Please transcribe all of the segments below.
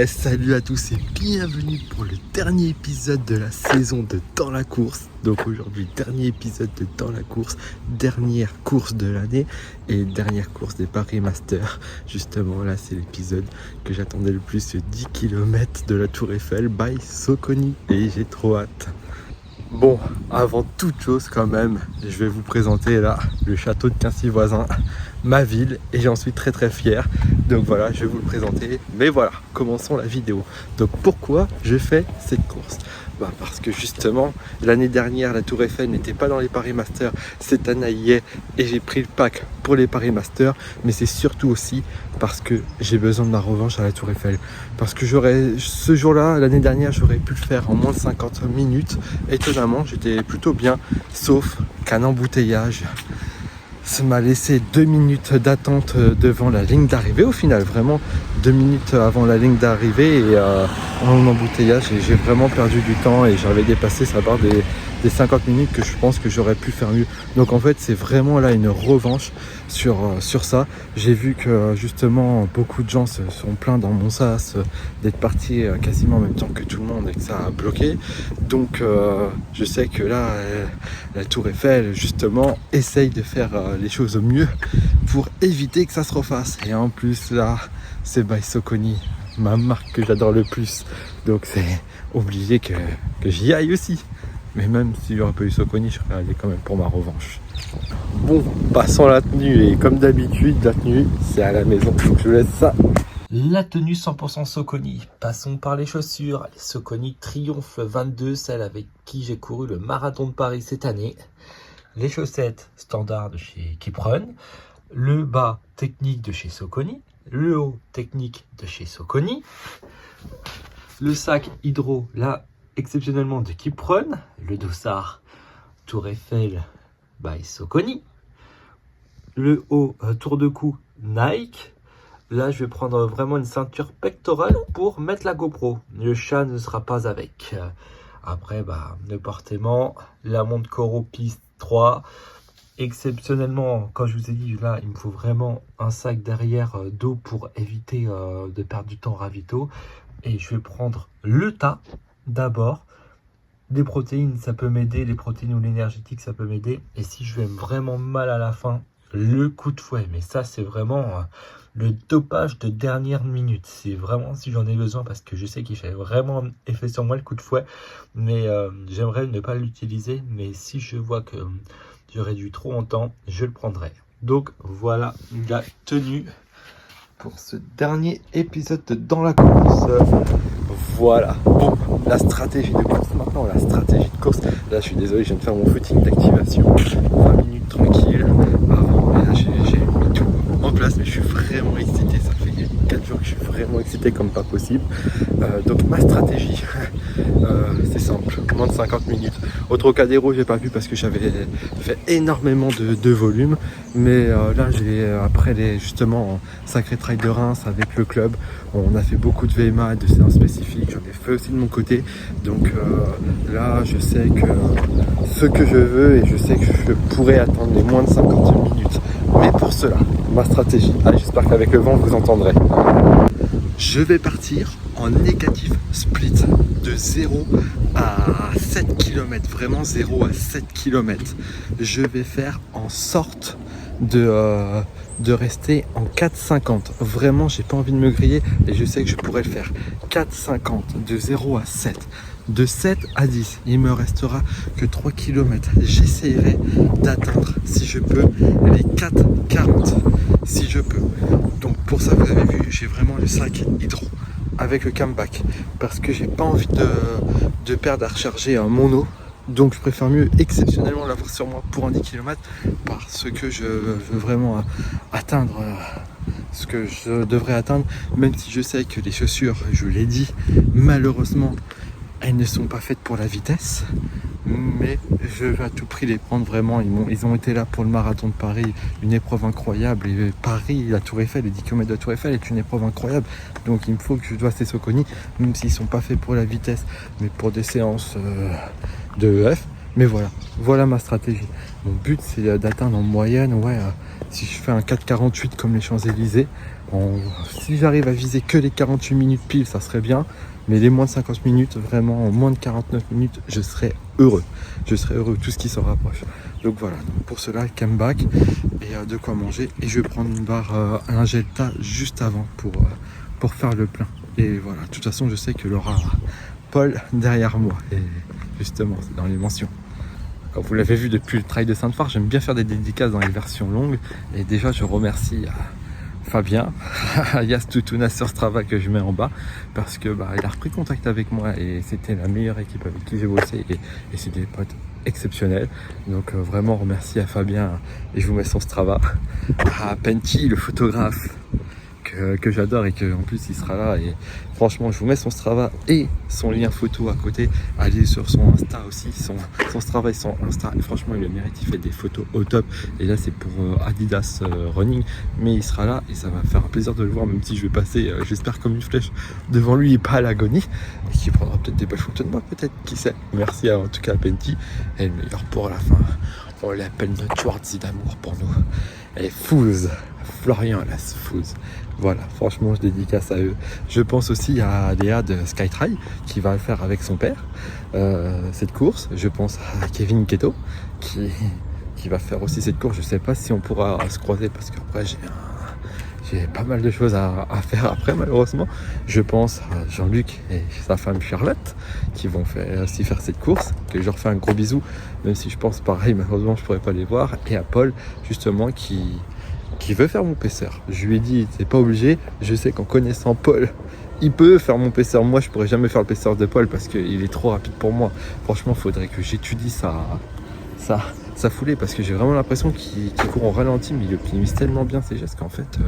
Salut à tous et bienvenue pour le dernier épisode de la saison de Dans la course. Donc aujourd'hui, dernier épisode de Dans la course, dernière course de l'année et dernière course des Paris Masters. Justement là, c'est l'épisode que j'attendais le plus, 10 km de la Tour Eiffel by Soconi, et j'ai trop hâte. Bon, avant toute chose quand même, je vais vous présenter là le château de Quincy-Voisin, ma ville, et j'en suis très fier. Donc voilà, je vais vous le présenter. Mais voilà, commençons la vidéo. Donc pourquoi je fais cette course ? Parce que justement, l'année dernière, la Tour Eiffel n'était pas dans les Paris Masters. Cette année, elle y est et j'ai pris le pack pour les Paris Masters. Mais c'est surtout aussi parce que j'ai besoin de ma revanche à la Tour Eiffel. Parce que ce jour-là, l'année dernière, j'aurais pu le faire en moins de 50 minutes. Étonnamment, j'étais plutôt bien, sauf qu'un embouteillage, ça m'a laissé 2 minutes d'attente devant la ligne d'arrivée. Au final, vraiment 2 minutes avant la ligne d'arrivée et en embouteillage, et j'ai vraiment perdu du temps et j'avais dépassé sa barre des 50 minutes que je pense que j'aurais pu faire mieux. Donc en fait, c'est vraiment là une revanche sur ça. J'ai vu que justement beaucoup de gens se sont plaints dans mon sas d'être partis quasiment en même temps que tout le monde et que ça a bloqué. Donc je sais que là, la Tour Eiffel justement essaye de faire les choses au mieux pour éviter que ça se refasse. Et en plus là, c'est by Soconi, ma marque que j'adore le plus. Donc c'est obligé que j'y aille aussi. Mais même si j'aurais pas eu Soconi, je serais allé quand même pour ma revanche. Bon, passons à la tenue. Et comme d'habitude, la tenue, c'est à la maison. Donc je laisse ça. La tenue 100% Soconi. Passons par les chaussures. Les Soconi Triomphe 22, celle avec qui j'ai couru le marathon de Paris cette année. Les chaussettes standard de chez Keep Run. Le bas technique de chez Soconi. Le haut technique de chez Soconi. Le sac hydro, là, exceptionnellement de Keep Run. Le dossard Tour Eiffel by Soconi. Le haut tour de cou Nike. Là, je vais prendre vraiment une ceinture pectorale pour mettre la GoPro. Le chat ne sera pas avec. Après, n'importement, la montre Coro Piste 3. Exceptionnellement, quand je vous ai dit, là, il me faut vraiment un sac derrière d'eau pour éviter de perdre du temps ravito. Et je vais prendre le tas d'abord. Des protéines, ça peut m'aider. Les protéines ou l'énergétique, ça peut m'aider. Et si je vais vraiment mal à la fin, le coup de fouet. Mais ça, c'est vraiment le dopage de dernière minute. C'est vraiment si j'en ai besoin, parce que je sais qu'il fait vraiment effet sur moi le coup de fouet. Mais j'aimerais ne pas l'utiliser. Mais si je vois que je réduis trop longtemps, je le prendrai. Donc voilà la tenue pour ce dernier épisode de Dans la course. Voilà. Bon, la stratégie de course maintenant, la stratégie de course. Là, je suis désolé, je viens de faire mon footing d'activation. 20 minutes tranquille. Avant, et là, j'ai mis tout en place, mais je suis vraiment excité. Ça fait 4 jours que je suis vraiment excité comme pas possible. Donc, ma stratégie, c'est simple. Moins de 50 minutes. Au Trocadéro, j'ai pas pu parce que j'avais fait énormément de volume. Mais là, après justement Sacré Trail de Reims avec le club, on a fait beaucoup de VMA, de séances spécifiques. J'en ai fait aussi de mon côté. Donc là, je sais que ce que je veux, et je sais que je pourrais attendre les moins de 50 minutes. Mais pour cela, ma stratégie, allez, j'espère qu'avec le vent, vous entendrez. Je vais partir en négatif split de 0 à 7 km, vraiment 0 à 7 km. Je vais faire en sorte de rester en 4,50. Vraiment, j'ai pas envie de me griller et je sais que je pourrais le faire. 4,50 de 0 à 7. De 7 à 10, il me restera que 3 km. J'essaierai d'atteindre, si je peux, les 4,40. Si je peux. Donc pour ça, vous avez vu, j'ai vraiment le sac hydro avec le comeback. Parce que j'ai pas envie de perdre à recharger mon eau. Donc je préfère mieux exceptionnellement l'avoir sur moi pour un 10 km, parce que je veux vraiment atteindre ce que je devrais atteindre, même si je sais que les chaussures, je l'ai dit, malheureusement elles ne sont pas faites pour la vitesse, mais je veux à tout prix les prendre. Vraiment, ils ont été là pour le marathon de Paris, une épreuve incroyable, et Paris, la Tour Eiffel, les 10 km de la Tour Eiffel est une épreuve incroyable, donc il me faut que je dois ces Soconi, même s'ils sont pas faits pour la vitesse, mais pour des séances de EF. Mais voilà ma stratégie. Mon but, c'est d'atteindre en moyenne, si je fais un 4,48 comme les Champs-Élysées, Si j'arrive à viser que les 48 minutes pile, ça serait bien. Mais les moins de 50 minutes, vraiment en moins de 49 minutes, je serai heureux. Je serai heureux, tout ce qui s'en rapproche. Donc voilà, donc pour cela, come back et de quoi manger. Et je vais prendre une barre à Ingelta juste avant pour faire le plein. Et voilà, de toute façon, je sais que l'aura Paul derrière moi. Et justement, c'est dans les mentions. Comme vous l'avez vu depuis le trail de Sainte-Foy, j'aime bien faire des dédicaces dans les versions longues. Et déjà, je remercie Fabien, alias Toutouna sur Strava que je mets en bas, parce que il a repris contact avec moi et c'était la meilleure équipe avec qui j'ai bossé et c'est des potes exceptionnels. Donc vraiment remercie à Fabien et je vous mets son Strava. À Penty, le photographe que j'adore et que en plus il sera là, et franchement je vous mets son Strava et son lien photo à côté. Allez sur son Insta aussi, son Strava et son Insta, et franchement il le mérite, il fait des photos au top. Et là c'est pour Adidas Running, mais il sera là et ça va faire un plaisir de le voir, même si je vais passer j'espère comme une flèche devant lui et pas à l'agonie, et qui prendra peut-être des belles photos de moi, peut-être, qui sait. Merci en tout cas à Penty, et le meilleur pour la fin, on l'appelle notre Schwarzy d'amour pour nous, elle est Fouz, Florian Las Fouz. Voilà, franchement, je dédicace à eux. Je pense aussi à Léa de Skytrail qui va le faire avec son père, cette course. Je pense à Kevin Keto qui va faire aussi cette course. Je sais pas si on pourra se croiser parce qu'après j'ai pas mal de choses à faire après, malheureusement. Je pense à Jean-Luc et sa femme Charlotte qui vont aussi faire cette course, que je leur fais un gros bisou, même si je pense pareil, malheureusement je pourrais pas les voir. Et à Paul justement qui veut faire mon paisseur. Je lui ai dit, c'est pas obligé. Je sais qu'en connaissant Paul, il peut faire mon paisseur. Moi, je pourrais jamais faire le paisseur de Paul parce qu'il est trop rapide pour moi. Franchement, il faudrait que j'étudie sa foulée, parce que j'ai vraiment l'impression qu'il court en ralenti, mais il optimise tellement bien ses gestes qu'en fait,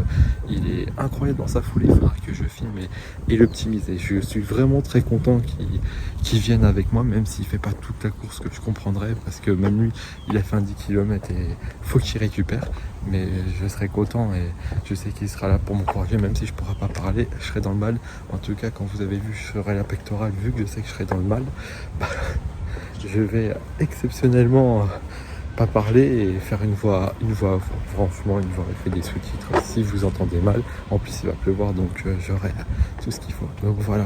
il est incroyable dans sa foulée. Il faudra que je filme et l'optimise. Et je suis vraiment très content qu'il vienne avec moi, même s'il fait pas toute la course, que je comprendrais, parce que même lui, il a fait un 10 km et faut qu'il récupère. Mais je serai content et je sais qu'il sera là pour m'encourager, même si je pourrai pas parler, je serai dans le mal. En tout cas, quand vous avez vu, je ferai la pectorale, vu que je sais que je serai dans le mal. Je vais exceptionnellement pas parler et faire une voix franchement une voix avec des sous-titres si vous entendez mal. En plus il va pleuvoir, donc j'aurai tout ce qu'il faut. Donc voilà.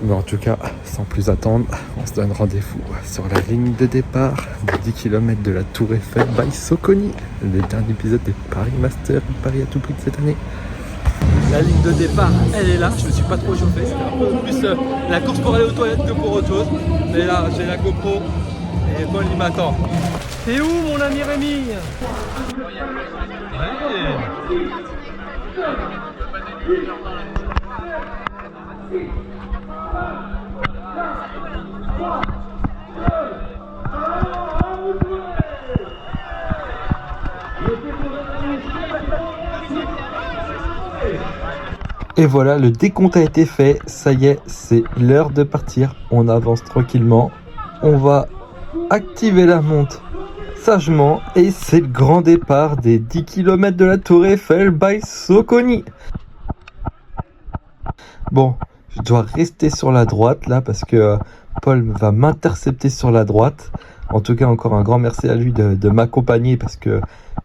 Mais en tout cas, sans plus attendre, on se donne rendez-vous sur la ligne de départ de 10 km de la Tour Eiffel by Soconi, le dernier épisode des Paris Master, Paris à tout prix de cette année. La ligne de départ, elle est là, je me suis pas trop chauffé, c'était un peu plus la course pour aller aux toilettes que pour autre chose. Mais là, j'ai la GoPro et Paul il m'attend. T'es où mon ami Rémi? Et voilà, le décompte a été fait, ça y est, c'est l'heure de partir. On avance tranquillement, on va activer la montre sagement et c'est le grand départ des 10 km de la Tour Eiffel by Soconi. Bon, je dois rester sur la droite là parce que Paul va m'intercepter sur la droite. En tout cas, encore un grand merci à lui de m'accompagner parce que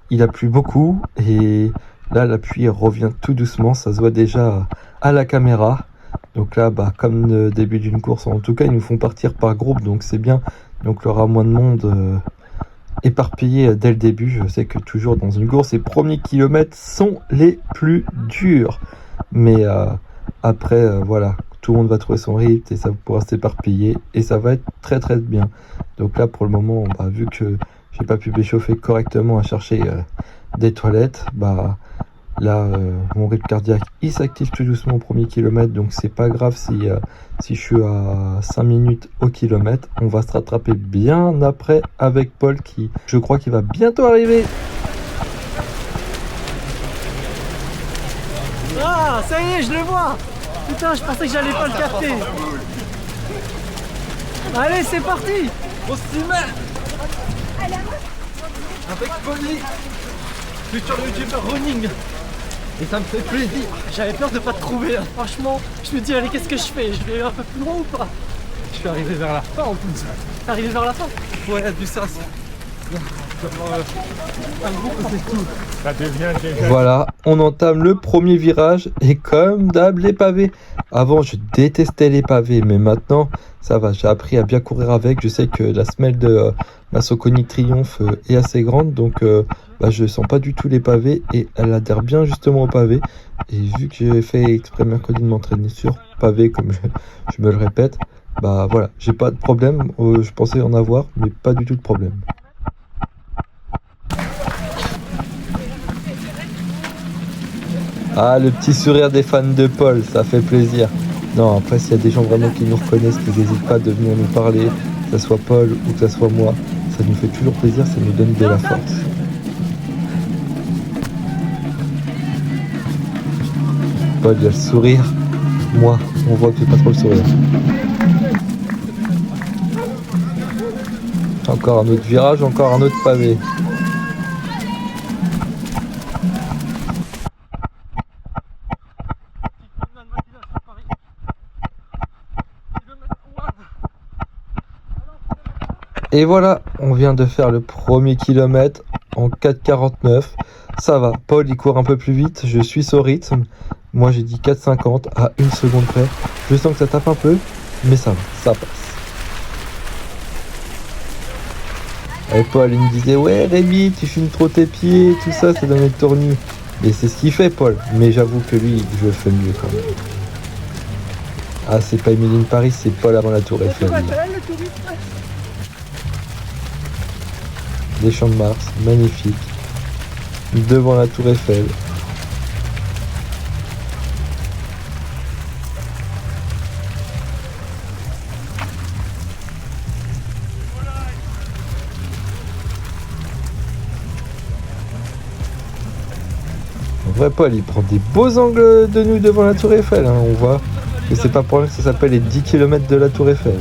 il a plu beaucoup et là la pluie revient tout doucement, ça se voit déjà à la caméra. Donc là, comme le début d'une course, en tout cas ils nous font partir par groupe, donc c'est bien. Donc il y aura moins de monde éparpillé dès le début. Je sais que toujours dans une course, les premiers kilomètres sont les plus durs. Mais après, voilà, tout le monde va trouver son rythme et ça pourra s'éparpiller et ça va être très très bien. Donc là, pour le moment, vu que j'ai pas pu m'échauffer correctement à chercher des toilettes, là, mon rythme cardiaque, il s'active tout doucement au premier kilomètre, donc c'est pas grave si je suis à 5 minutes au kilomètre. On va se rattraper bien après avec Paul qui, je crois qu'il va bientôt arriver. Ah, ça y est, je le vois. Putain, je pensais que j'allais pas le capter. Allez, c'est parti. On s'y met avec Polly, futur youtubeur running. Et ça me fait plaisir. J'avais peur de pas te trouver, hein. Franchement, je me dis, allez, qu'est-ce que je fais? Je vais un peu plus loin ou pas? Je suis arrivé vers la fin en plus. T'es arrivé vers la fin? Ouais, du sas. Ça devient déjà... Voilà, on entame le premier virage et comme d'hab les pavés. Avant je détestais les pavés mais maintenant ça va, j'ai appris à bien courir avec. Je sais que la semelle de ma Socony Triumph est assez grande donc je sens pas du tout les pavés et elle adhère bien justement aux pavés. Et vu que j'ai fait exprès mercredi de m'entraîner sur pavé comme je me le répète, bah voilà, j'ai pas de problème, je pensais en avoir mais pas du tout de problème. Ah, le petit sourire des fans de Paul, ça fait plaisir. Non, après, s'il y a des gens vraiment qui nous reconnaissent, qui n'hésitent pas de venir nous parler, que ce soit Paul ou que ce soit moi, ça nous fait toujours plaisir, ça nous donne de la force. Paul, il y a le sourire. Moi, on voit que j'ai pas trop le sourire. Encore un autre virage, encore un autre pavé. Et voilà, on vient de faire le premier kilomètre en 4,49. Ça va, Paul il court un peu plus vite, je suis au rythme. Moi j'ai dit 4,50 à 1 seconde près. Je sens que ça tape un peu, mais ça va, ça passe. Et Paul il me disait ouais Rémi, tu filmes trop tes pieds, tout ça, ça donne être tournu. Et c'est ce qu'il fait Paul, mais j'avoue que lui je le fais mieux quand même. Ah c'est pas Emily in Paris, c'est Paul avant la Tour Eiffel. Des champs de Mars, magnifiques, devant la Tour Eiffel. En vrai, Paul, il prend des beaux angles de nous devant la Tour Eiffel. Hein. On voit que c'est pas pour rien que ça s'appelle les 10 km de la Tour Eiffel.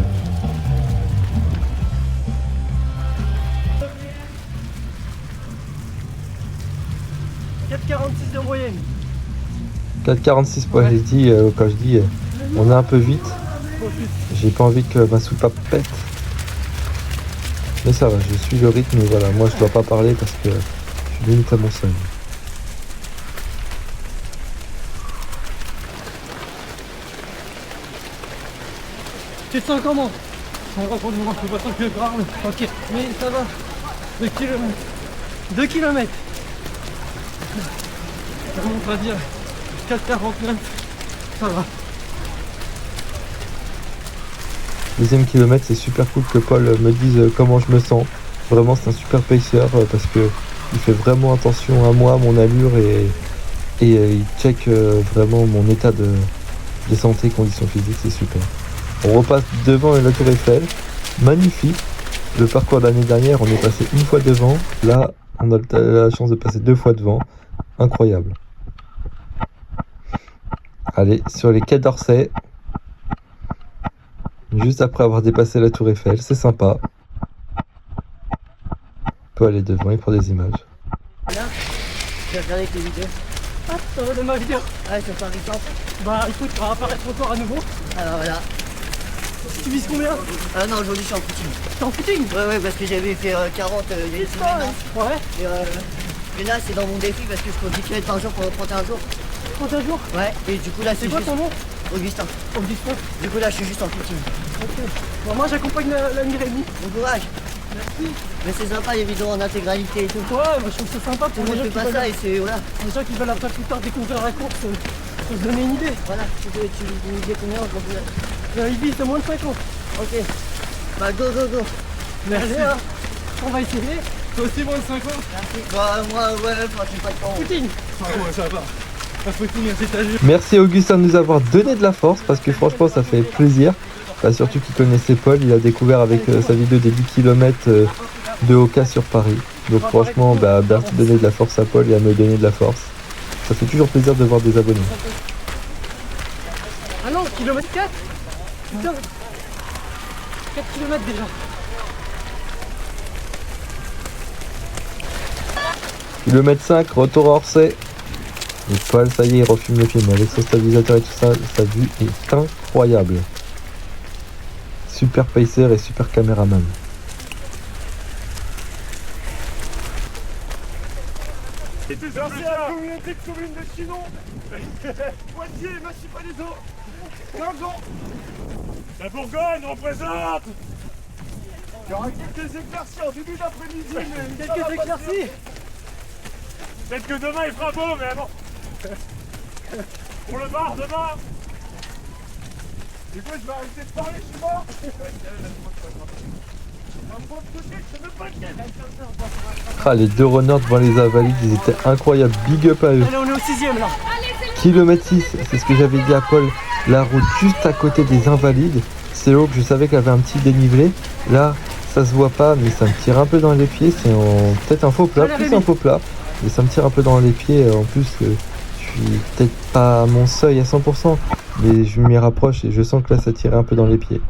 4,46 de moyenne. 4,46 points, j'ai dit, quand je dis on est un peu vite, j'ai pas envie que ma soupape pète. Mais ça va, je suis le rythme, et voilà, moi je dois pas parler parce que je suis limite à mon seuil. Tu te sens comment? On va prendre je vois que grave. Ok, mais ça va. 2 km. 2 km. On va dire 4,49. Ça va. Deuxième kilomètre, c'est super cool que Paul me dise comment je me sens. Vraiment, c'est un super pacer parce que il fait vraiment attention à moi, mon allure et il check vraiment mon état de santé, conditions physiques, c'est super. On repasse devant la Tour Eiffel, magnifique. Le parcours de l'année dernière, on est passé une fois devant. Là, on a la chance de passer 2 fois devant. Incroyable. Allez, sur les quais d'Orsay. Juste après avoir dépassé la Tour Eiffel, c'est sympa. Paul est devant, il prend des images. Là, j'ai regardé tes vidéos. Ah, ça va de ma vidéo. Ouais, c'est pas récent. Bah écoute, on va apparaître encore à nouveau. Alors voilà. Tu vises combien? Ah non, aujourd'hui je suis en footing. T'es en footing? Ouais, parce que j'avais fait 40 il y a une semaine. Hein. Ouais. Et là, c'est dans mon défi parce que je cours 10 km par jour pendant 31 jours. 31 jours? Ouais, et du coup là, C'est quoi ton nom? Augustin. Augustin. Du coup là, je suis juste en footing. Ok. Bon, moi j'accompagne l'ami Rémi. Bon courage. Merci. Mais c'est sympa les vidéos en intégralité et tout. Ouais, moi je trouve ça sympa Tout pour le les monde gens fait qui pas ça veulent, et c'est voilà. les gens qui veulent après plus tard découvrir la course, pour se donner une idée. Voilà, tu disais combien aujourd'hui? Il vise de moins de 50. Ok. Bah go. Merci. Hein. On va essayer. Toi aussi moins de 50? Merci. Bah moi ouais, enfin je suis pas de temps. Footing. Ah ouais, ça va. La footing, c'est ta jeu. Merci Augustin de nous avoir donné de la force parce que franchement ça fait plaisir. Bah, surtout qu'il connaissait Paul, il a découvert avec sa vidéo des 10 km de Oka sur Paris. Donc franchement, merci de donner de la force à Paul et à me donner de la force. Ça fait toujours plaisir de voir des abonnés. Ah non, kilomètre 4. Putain. 4 km déjà. Kilomètre 5, retour à Orsay. Et Paul, ça y est, il refilme le film avec son stabilisateur et tout ça. Sa vue est incroyable. Super pacer et super caméraman. Et tout ça, c'est la communauté de communes de Chinon. Poitiers, Massy-Palaiseau, Guingamp. La Bourgogne représente. Il y aura quelques éclaircies en début d'après-midi, mais Quelques éclaircies. peut-être que demain il fera beau, mais bon. Pour le bar demain. Du coup, je vais arrêter de parler, je suis mort. Ah, les deux runners devant les Invalides, ils étaient incroyables. Big up à eux. Allez, on est au 6ème là. Kilomètre 6, c'est ce que j'avais dit à Paul. La route juste à côté des Invalides. C'est là où je savais qu'elle avait un petit dénivelé. Là, ça se voit pas, mais ça me tire un peu dans les pieds. C'est peut-être un faux plat, plus un faux plat. Mais ça me tire un peu dans les pieds. En plus, je suis peut-être pas à mon seuil à 100%. Mais je m'y rapproche et je sens que là, ça tire un peu dans les pieds.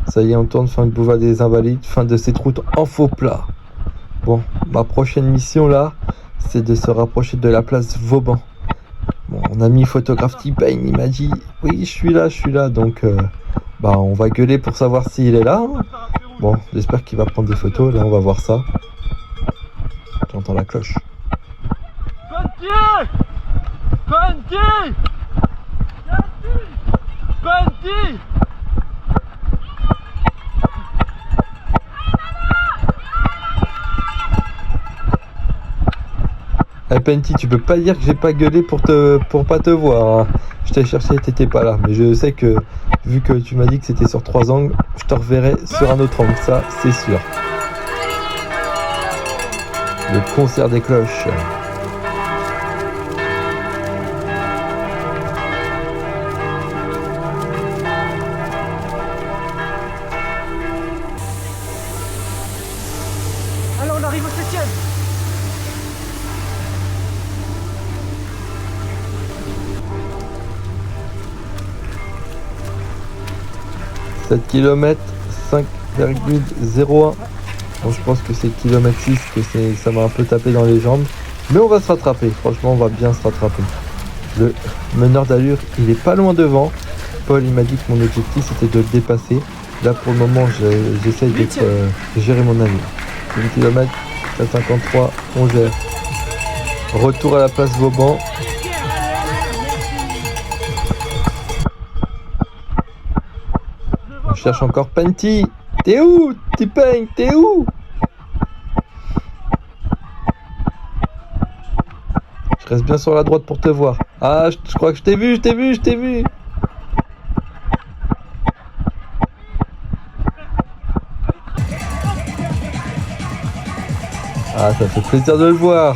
Ça y est, on tourne fin de boulevard des Invalides, fin de cette route en faux plat. Bon, ma prochaine mission là, c'est de se rapprocher de la place Vauban. Bon, mon ami photographe T-Pain, il m'a dit oui, je suis là, donc on va gueuler pour savoir s'il est là. Bon, j'espère qu'il va prendre des photos, là on va voir ça. J'entends la cloche. Eh Penty, tu peux pas dire que j'ai pas gueulé pour pas te voir. Hein. Je t'ai cherché, t'étais pas là. Mais je sais que, vu que tu m'as dit que c'était sur 3 angles, je te reverrai sur un autre angle. Ça, c'est sûr. Le concert des cloches. Allez, on arrive au 7ème. 7 km, 5,01. Bon, je pense que c'est km 6 que ça m'a un peu tapé dans les jambes. Mais on va se rattraper. Franchement, on va bien se rattraper. Le meneur d'allure, il est pas loin devant. Paul, il m'a dit que mon objectif, c'était de le dépasser. Là, pour le moment, j'essaye de gérer mon allure. 1 km, 4,53, on gère. Retour à la place Vauban. On cherche encore Penty. T'es où, T-Pain? T'es où? Je reste bien sur la droite pour te voir. Ah, je crois que je t'ai vu. Ah, ça fait plaisir de le voir.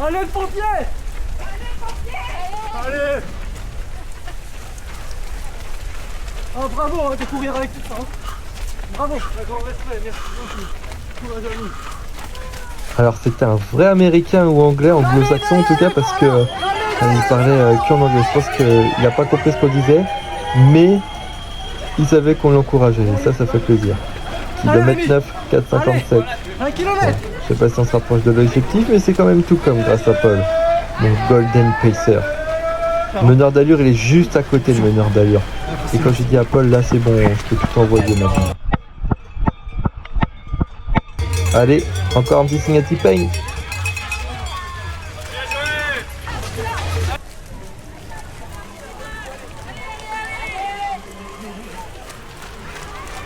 Allez le pompier! Allez. Oh bravo hein, de courir avec tout ça. Hein. Bravo, un grand respect, merci beaucoup. Courage à nous. Alors c'était un vrai américain ou anglais, anglo-saxon en tout cas, parce que il parlait qu'en anglais. Je pense qu'il n'a pas compris ce qu'on disait, mais il savait qu'on l'encourageait. Et ça fait plaisir. Kilomètre 9, 4,57. 1 km. Je sais pas si on se rapproche de l'objectif, mais c'est quand même tout comme grâce à Paul. Mon Golden Pacer. Le meneur d'allure, il est juste à côté, le meneur d'allure. Et quand j'ai dit à Paul, là c'est bon, je peux tout envoyer maintenant. Allez, encore un petit signe à T-Pain.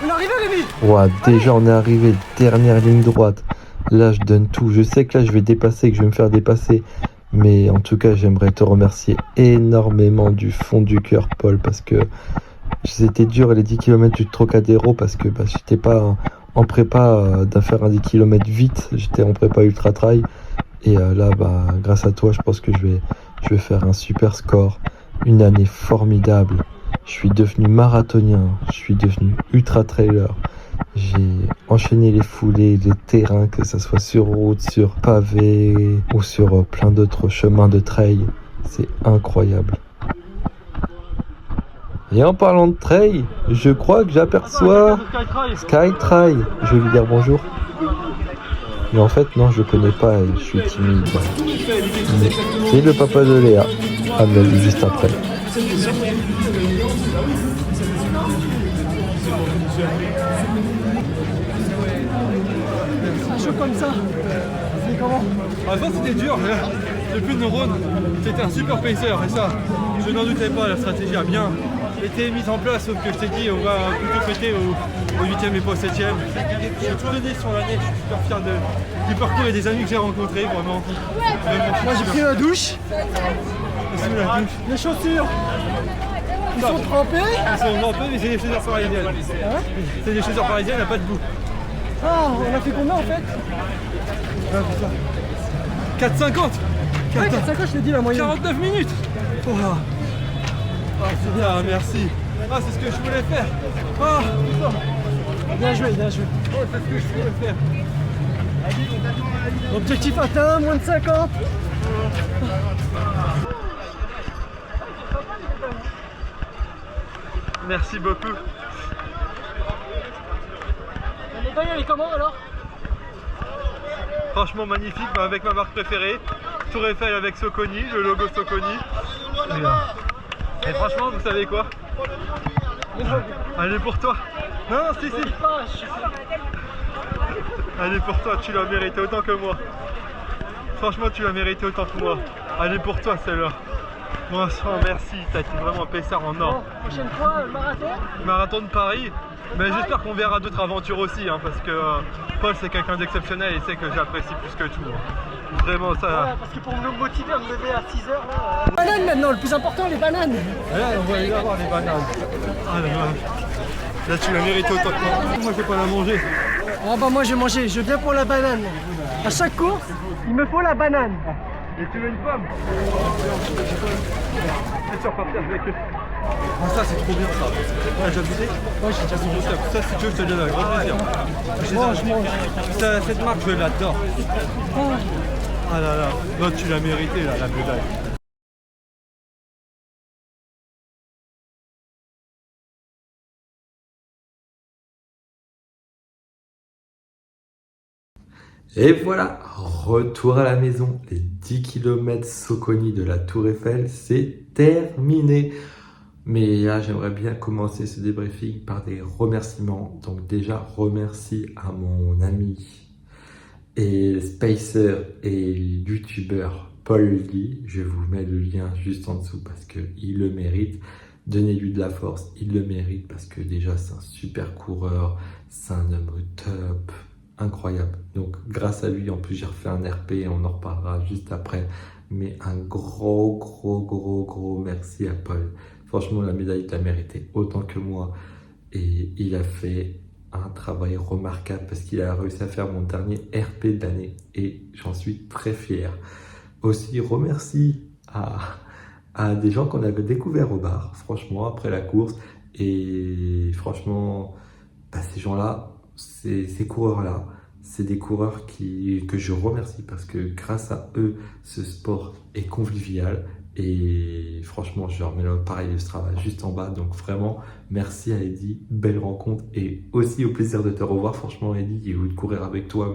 On est arrivé, Rémi. Ouah, déjà on est arrivé, dernière ligne droite. Là je donne tout, je sais que là je vais dépasser, que je vais me faire dépasser. Mais en tout cas j'aimerais te remercier énormément du fond du cœur Paul, parce que c'était dur les 10 km du Trocadéro, parce que j'étais pas en prépa de faire un 10 km vite, j'étais en prépa ultra trail. Et là grâce à toi je pense que je vais faire un super score, une année formidable. Je suis devenu marathonien, je suis devenu ultra trailer. J'ai enchaîné les foulées, les terrains, que ce soit sur route, sur pavé ou sur plein d'autres chemins de trail. C'est incroyable. Et en parlant de trail, je crois que j'aperçois Skytrail. Je vais lui dire bonjour. Mais en fait, non, je connais pas et je suis timide. C'est le papa de Léa. Ah, mais juste après. Un choc comme ça, c'est comment? Ah, ça c'était dur, j'ai plus de neurones, c'était un super pacer et ça, je n'en doutais pas, la stratégie a bien été mise en place, sauf que je t'ai dit, on va plutôt fêter au 8e et pas au 7e. J'ai tout donné sur l'année, je suis super fier du parcours et des amis que j'ai rencontrés, vraiment. Moi j'ai pris la douche, C'est la douche. les chaussures, ils sont trempés. Ils sont trempés, mais c'est des chaussures parisiennes. C'est des chaussures parisiennes, il n'y a pas de bout. Ah, on a fait combien en fait? 4,50. Ouais, 4,50 je t'ai dit la moyenne. 49 minutes. Oh. Ah, c'est bien, merci. Ah, c'est ce que je voulais faire. Ah, Bien joué, bien joué. oh, c'est ce que je voulais faire. Objectif atteint, moins de 50. Merci beaucoup. La médaille elle est comment alors? Franchement magnifique, avec ma marque préférée. Tour Eiffel avec Soconi, le logo Soconi. Et franchement, vous savez quoi? Elle est pour toi. Non, si, si. Elle est pour toi, tu l'as mérité autant que moi. Franchement, tu l'as mérité autant que moi. Elle est pour toi celle-là. Bon sang, merci, t'as été vraiment un pessard en or. Prochaine fois, marathon. Marathon de Paris, mais j'espère qu'on verra d'autres aventures aussi, hein, parce que Paul c'est quelqu'un d'exceptionnel et il sait que j'apprécie plus que tout. Hein. Vraiment ça. Ouais, parce que pour me motiver à me lever à 6h là. Bananes maintenant, le plus important, les bananes. Et là, on va aller avoir des bananes. Ah là là. Là tu l'as mérité autant que moi. Moi je vais pas la manger. Ah bah moi j'ai mangé, je viens pour la banane. À chaque course, il me faut la banane. Et tu veux une pomme? Et tu repartir avec eux. Ah ça c'est trop bien ça. Ouais, j'ai abusé. Ouais, j'ai déjà mangé. Ça si tu veux je te donne avec grand plaisir. Je mange. Cette marque je l'adore. Ah là là, non, tu l'as mérité là, la médaille. Et voilà, retour à la maison. Les 10 km Soconi de la Tour Eiffel, c'est terminé. Mais là, j'aimerais bien commencer ce débriefing par des remerciements. Donc déjà, remercie à mon ami et spacer et youtubeur Paul Lee. Je vous mets le lien juste en dessous parce qu'il le mérite. Donnez-lui de la force, il le mérite parce que déjà, c'est un super coureur, c'est un homme top. Incroyable. Donc grâce à lui, en plus j'ai refait un RP, on en reparlera juste après. Mais un gros merci à Paul. Franchement, la médaille, il l'a mérité autant que moi. Et il a fait un travail remarquable parce qu'il a réussi à faire mon dernier RP de l'année. Et j'en suis très fier. Aussi, remercie à des gens qu'on avait découvert au bar, franchement, après la course. Et franchement, bah, ces gens-là, ces coureurs-là, c'est des coureurs que je remercie parce que grâce à eux, ce sport est convivial et franchement, je leur mets pareil le Strava juste en bas. Donc vraiment, merci à Eddy, belle rencontre et aussi au plaisir de te revoir. Franchement, Eddy, de courir avec toi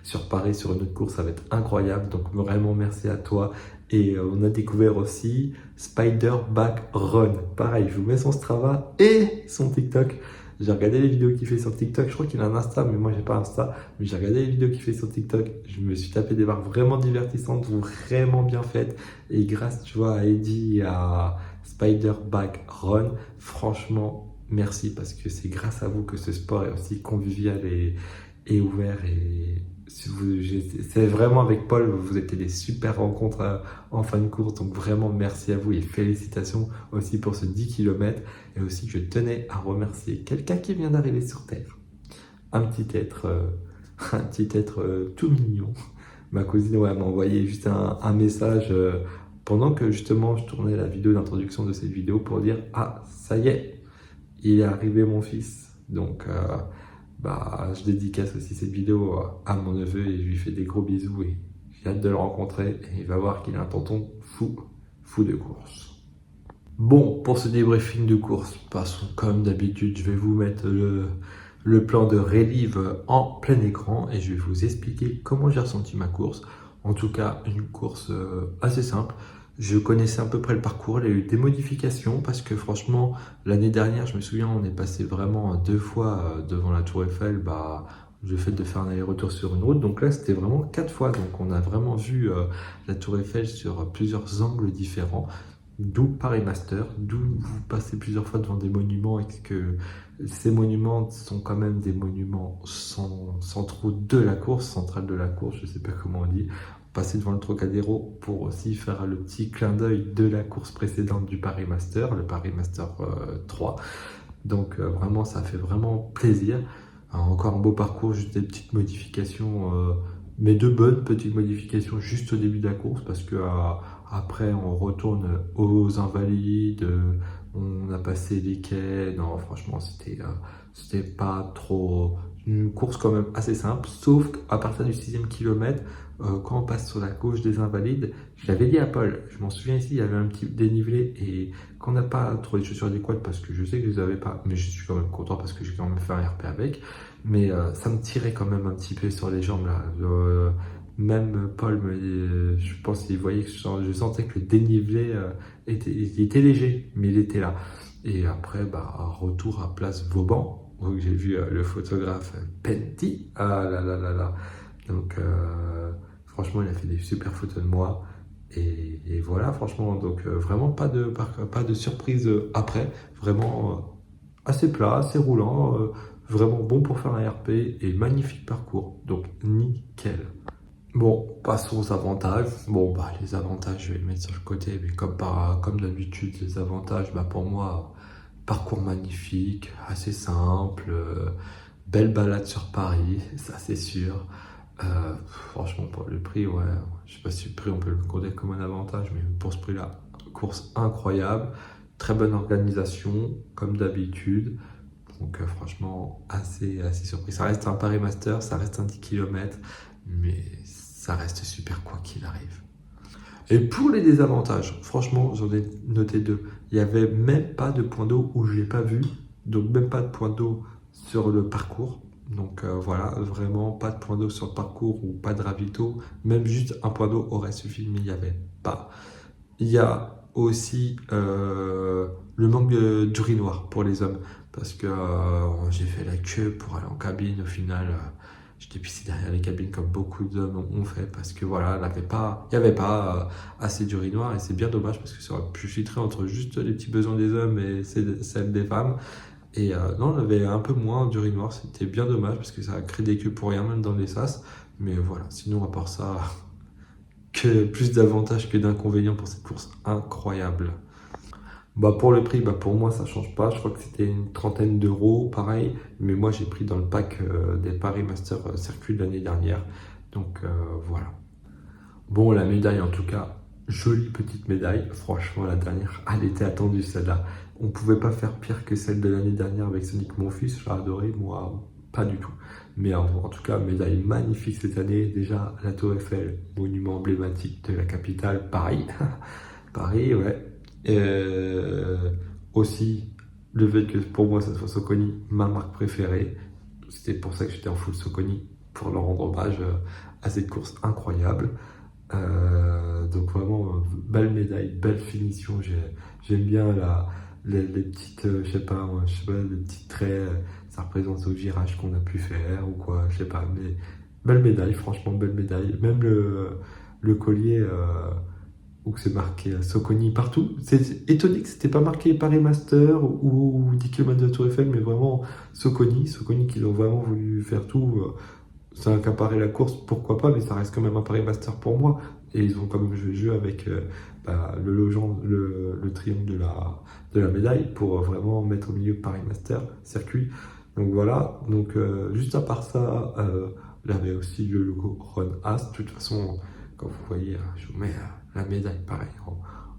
sur Paris, sur une autre course, ça va être incroyable. Donc vraiment, merci à toi. Et on a découvert aussi Spider Back Run. Pareil, je vous mets son Strava et son TikTok. J'ai regardé les vidéos qu'il fait sur TikTok. Je crois qu'il a un Insta, mais moi j'ai pas Insta. Mais j'ai regardé les vidéos qu'il fait sur TikTok. Je me suis tapé des barres vraiment divertissantes, vraiment bien faites. Et grâce, tu vois, à Eddy et à Spider Back Run, franchement, merci parce que c'est grâce à vous que ce sport est aussi convivial et ouvert. Et c'est vraiment avec Paul, vous étiez des super rencontres en fin de course. Donc vraiment, merci à vous et félicitations aussi pour ce 10 km. Et aussi, je tenais à remercier quelqu'un qui vient d'arriver sur Terre. Un petit être tout mignon. Ma cousine m'a envoyé juste un message pendant que justement je tournais la vidéo d'introduction de cette vidéo pour dire « Ah, ça y est, il est arrivé mon fils ». Donc, je dédicace aussi cette vidéo à mon neveu et je lui fais des gros bisous et j'ai hâte de le rencontrer et il va voir qu'il a un tonton fou de course. Bon, pour ce débriefing de course, passons comme d'habitude, je vais vous mettre le plan de relive en plein écran et je vais vous expliquer comment j'ai ressenti ma course. En tout cas, une course assez simple. Je connaissais à peu près le parcours, il y a eu des modifications parce que franchement, l'année dernière, je me souviens, on est passé vraiment 2 fois devant la Tour Eiffel, le fait de faire un aller-retour sur une route. Donc là, c'était vraiment 4 fois. Donc on a vraiment vu la Tour Eiffel sur plusieurs angles différents. D'où Paris Master, d'où vous passez plusieurs fois devant des monuments et que ces monuments sont quand même des monuments centraux de la course, centrale de la course, je sais pas comment on dit. Passer devant le Trocadéro pour aussi faire le petit clin d'œil de la course précédente du Paris Master, le Paris Master 3. Donc vraiment, ça fait vraiment plaisir. Encore un beau parcours, juste des petites modifications, mais de bonnes petites modifications juste au début de la course parce que après on retourne aux Invalides, on a passé les quais. Non, franchement, c'était pas trop. Une course quand même assez simple, sauf qu'à partir du 6e kilomètre, quand on passe sur la gauche des Invalides, je l'avais dit à Paul, je m'en souviens ici, il y avait un petit dénivelé et qu'on n'a pas trouvé de chaussures adéquates parce que je sais que je les avais pas, mais je suis quand même content parce que j'ai quand même fait un RP avec, mais ça me tirait quand même un petit peu sur les jambes là. Même Paul, je pense qu'il voyait que je sentais que le dénivelé il était léger, mais il était là. Et après, retour à place Vauban. Donc j'ai vu le photographe Penty. Ah là là là là. Donc franchement, il a fait des super photos de moi. Et voilà, franchement, donc vraiment pas de surprise après. Vraiment assez plat, assez roulant. Vraiment bon pour faire un RP et magnifique parcours. Donc nickel. Bon, passons aux avantages. Bon, les avantages, je vais les mettre sur le côté, mais comme d'habitude, les avantages, pour moi, parcours magnifique, assez simple, belle balade sur Paris, ça c'est sûr. Franchement, pour le prix, ouais, je sais pas si le prix on peut le compter comme un avantage, mais pour ce prix-là, course incroyable, très bonne organisation, comme d'habitude. Donc franchement, assez surpris. Ça reste un Paris Master, ça reste un 10 km, mais ça reste super quoi qu'il arrive. Et pour les désavantages, franchement, j'en ai noté 2. Il n'y avait même pas de point d'eau où je ne l'ai pas vu, donc même pas de point d'eau sur le parcours. Donc voilà, vraiment pas de point d'eau sur le parcours ou pas de ravito. Même juste un point d'eau aurait suffi, mais il n'y avait pas. Il y a aussi le manque d'urinoir pour les hommes. Parce que j'ai fait la queue pour aller en cabine. Au final, j'étais pissé derrière les cabines comme beaucoup d'hommes ont fait. Parce que voilà, il n'y avait pas assez d'urinoir. Et c'est bien dommage parce que ça aurait pu filtrer entre juste les petits besoins des hommes et celles des femmes. Et non, on avait un peu moins d'urinoir. C'était bien dommage parce que ça a créé des queues pour rien, même dans les sas. Mais voilà, sinon, à part ça, que plus d'avantages que d'inconvénients pour cette course incroyable. Pour le prix, pour moi ça change pas, je crois que c'était une 30aine d'euros, pareil, mais moi j'ai pris dans le pack des Paris Master Circuit de l'année dernière, donc voilà. Bon, la médaille en tout cas, jolie petite médaille, franchement la dernière, elle était attendue celle-là. On pouvait pas faire pire que celle de l'année dernière avec Sonic mon fils, je l'ai adoré, moi pas du tout. Mais en tout cas, médaille magnifique cette année, déjà la Tour Eiffel, monument emblématique de la capitale, Paris, Paris, ouais. Aussi, le fait que pour moi, ça soit Saucony, ma marque préférée. C'était pour ça que j'étais en full Saucony, pour leur rendre hommage à cette course incroyable. Donc vraiment, belle médaille, belle finition. J'aime bien les petites, je sais pas, les petits traits, ça représente au virage qu'on a pu faire ou quoi, je sais pas. Mais belle médaille, franchement, belle médaille. Même le collier... où c'est marqué Saucony partout. C'est étonné que c'était pas marqué Paris Master ou 10 km de Tour Eiffel, mais vraiment Saucony qu'ils ont vraiment voulu faire tout. Ça a accaparé la course, pourquoi pas, mais ça reste quand même un Paris Master pour moi. Et ils ont quand même joué le jeu avec le triangle de la médaille pour vraiment mettre au milieu Paris Master circuit. Donc voilà, donc juste à part ça, il y avait aussi le logo Run As. De toute façon, quand vous voyez, je vous mets la médaille pareil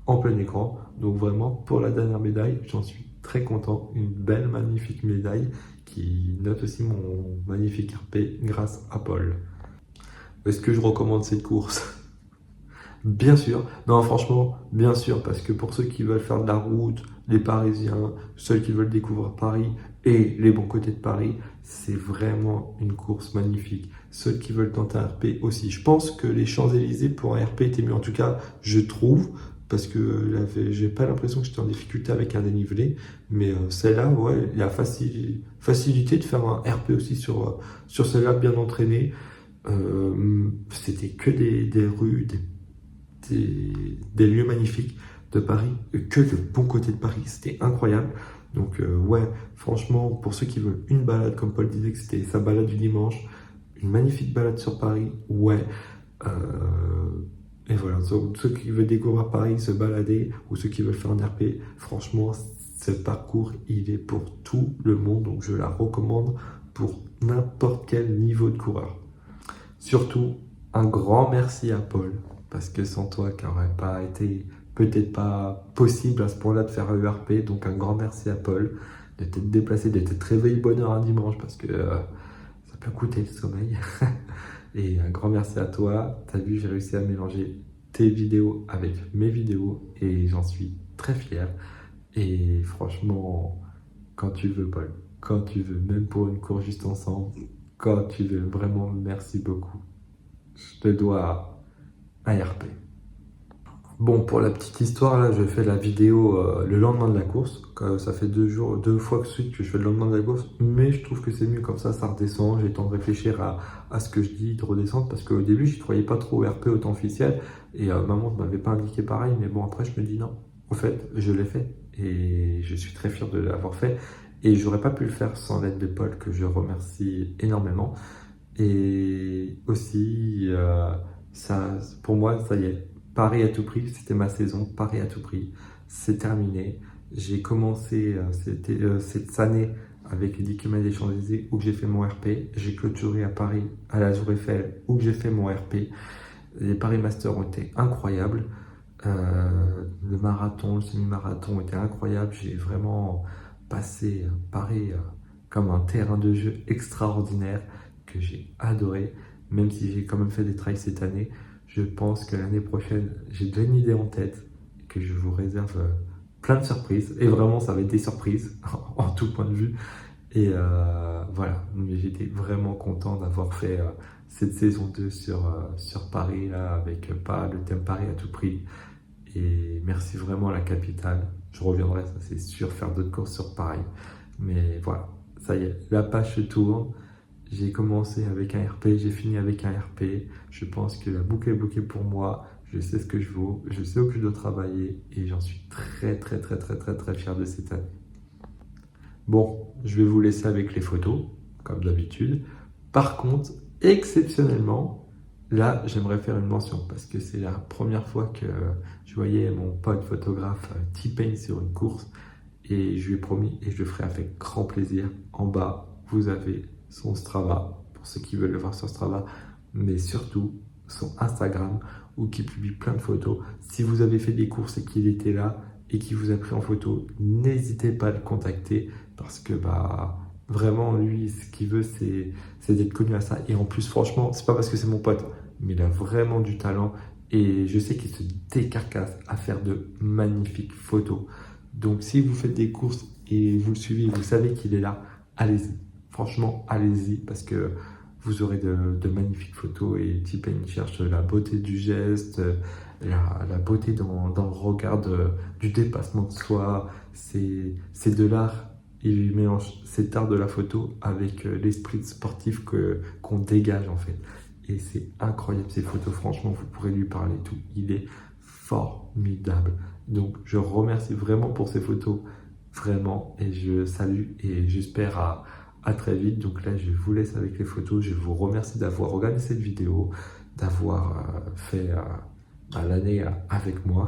en plein écran. Donc vraiment pour la dernière médaille, j'en suis très content. Une belle magnifique médaille qui note aussi mon magnifique RP grâce à Paul. Est-ce que je recommande cette course? Bien sûr, non franchement, bien sûr, parce que pour ceux qui veulent faire de la route, les Parisiens, ceux qui veulent découvrir Paris et les bons côtés de Paris, c'est vraiment une course magnifique. Ceux qui veulent tenter un RP aussi. Je pense que les Champs-Élysées pour un RP étaient mieux, en tout cas, je trouve, parce que j'ai pas l'impression que j'étais en difficulté avec un dénivelé, mais celle-là, ouais, il y a facilité de faire un RP aussi sur celle-là bien entraînée. C'était que des rues, des lieux magnifiques de Paris, que le bon côté de Paris, c'était incroyable. Donc ouais, franchement, pour ceux qui veulent une balade, comme Paul disait que c'était sa balade du dimanche, une magnifique balade sur Paris, ouais. Et voilà, ceux qui veulent découvrir Paris, se balader, ou ceux qui veulent faire un RP, franchement, ce parcours, il est pour tout le monde, donc je la recommande pour n'importe quel niveau de coureur. Surtout, un grand merci à Paul, parce que sans toi, qui n'aurait pas été peut-être pas possible à ce point-là de faire un ERP, donc un grand merci à Paul de t'être déplacé, de t'être réveillé bonne heure un dimanche, parce que ça peut coûter le sommeil. Et un grand merci à toi, t'as vu, j'ai réussi à mélanger tes vidéos avec mes vidéos, et j'en suis très fier. Et franchement, quand tu veux Paul, quand tu veux, même pour une course juste ensemble, quand tu veux, vraiment merci beaucoup. Je te dois un RP. Bon, pour la petite histoire, là, je fais la vidéo le lendemain de la course. Ça fait 2 fois que je fais le lendemain de la course, mais je trouve que c'est mieux comme ça redescend. J'ai le temps de réfléchir à ce que je dis, de redescendre, parce qu'au début, je ne croyais pas trop au RP au temps officiel, et maman ne m'avait pas indiqué pareil, mais bon, après, je me dis non, en fait, je l'ai fait, et je suis très fier de l'avoir fait, et j'aurais pas pu le faire sans l'aide de Paul, que je remercie énormément. Et aussi, ça, pour moi, ça y est. Paris à tout prix, c'était ma saison, Paris à tout prix, c'est terminé. J'ai commencé cette année avec les 10 km des Champs-Élysées où j'ai fait mon RP. J'ai clôturé à Paris, à la Tour Eiffel, où j'ai fait mon RP. Les Paris Masters ont été incroyables. Le marathon, le semi-marathon ont été incroyables. J'ai vraiment passé Paris comme un terrain de jeu extraordinaire que j'ai adoré, même si j'ai quand même fait des trails cette année. Je pense que l'année prochaine, j'ai déjà une idée en tête, que je vous réserve plein de surprises. Et vraiment, ça va être des surprises, en tout point de vue. Et voilà, mais j'étais vraiment content d'avoir fait cette saison 2 sur Paris, là, avec le thème Paris à tout prix. Et merci vraiment à la capitale. Je reviendrai, ça c'est sûr, faire d'autres courses sur Paris. Mais voilà, ça y est, la page se tourne. J'ai commencé avec un RP, j'ai fini avec un RP. Je pense que la boucle est bloquée pour moi. Je sais ce que je vaux, je sais où je dois travailler, et j'en suis très fier de cette année. Bon, je vais vous laisser avec les photos, comme d'habitude. Par contre, exceptionnellement, là, j'aimerais faire une mention, parce que c'est la première fois que je voyais mon pote photographe T-Pain sur une course, et je lui ai promis, et je le ferai avec grand plaisir. En bas, vous avez son Strava, pour ceux qui veulent le voir sur Strava, mais surtout son Instagram, où il publie plein de photos. Si vous avez fait des courses et qu'il était là et qu'il vous a pris en photo, n'hésitez pas à le contacter, parce que vraiment, lui, ce qu'il veut, c'est d'être connu à ça. Et en plus, franchement, c'est pas parce que c'est mon pote, mais il a vraiment du talent, et je sais qu'il se décarcasse à faire de magnifiques photos. Donc si vous faites des courses et vous le suivez, vous savez qu'il est là, allez-y. Franchement, allez-y, parce que vous aurez de magnifiques photos, et T-Pain cherche la beauté du geste, la beauté dans le regard du dépassement de soi. C'est de l'art. Il mélange cet art de la photo avec l'esprit sportif qu'on dégage en fait. Et c'est incroyable ces photos, franchement, vous pourrez lui parler tout. Il est formidable. Donc je remercie vraiment pour ces photos, vraiment, et je salue, et j'espère à très vite. Donc là, je vous laisse avec les photos. Je vous remercie d'avoir regardé cette vidéo, d'avoir fait l'année avec moi.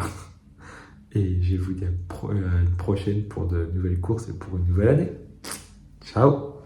Et je vous dis à une prochaine pour de nouvelles courses et pour une nouvelle année. Ciao!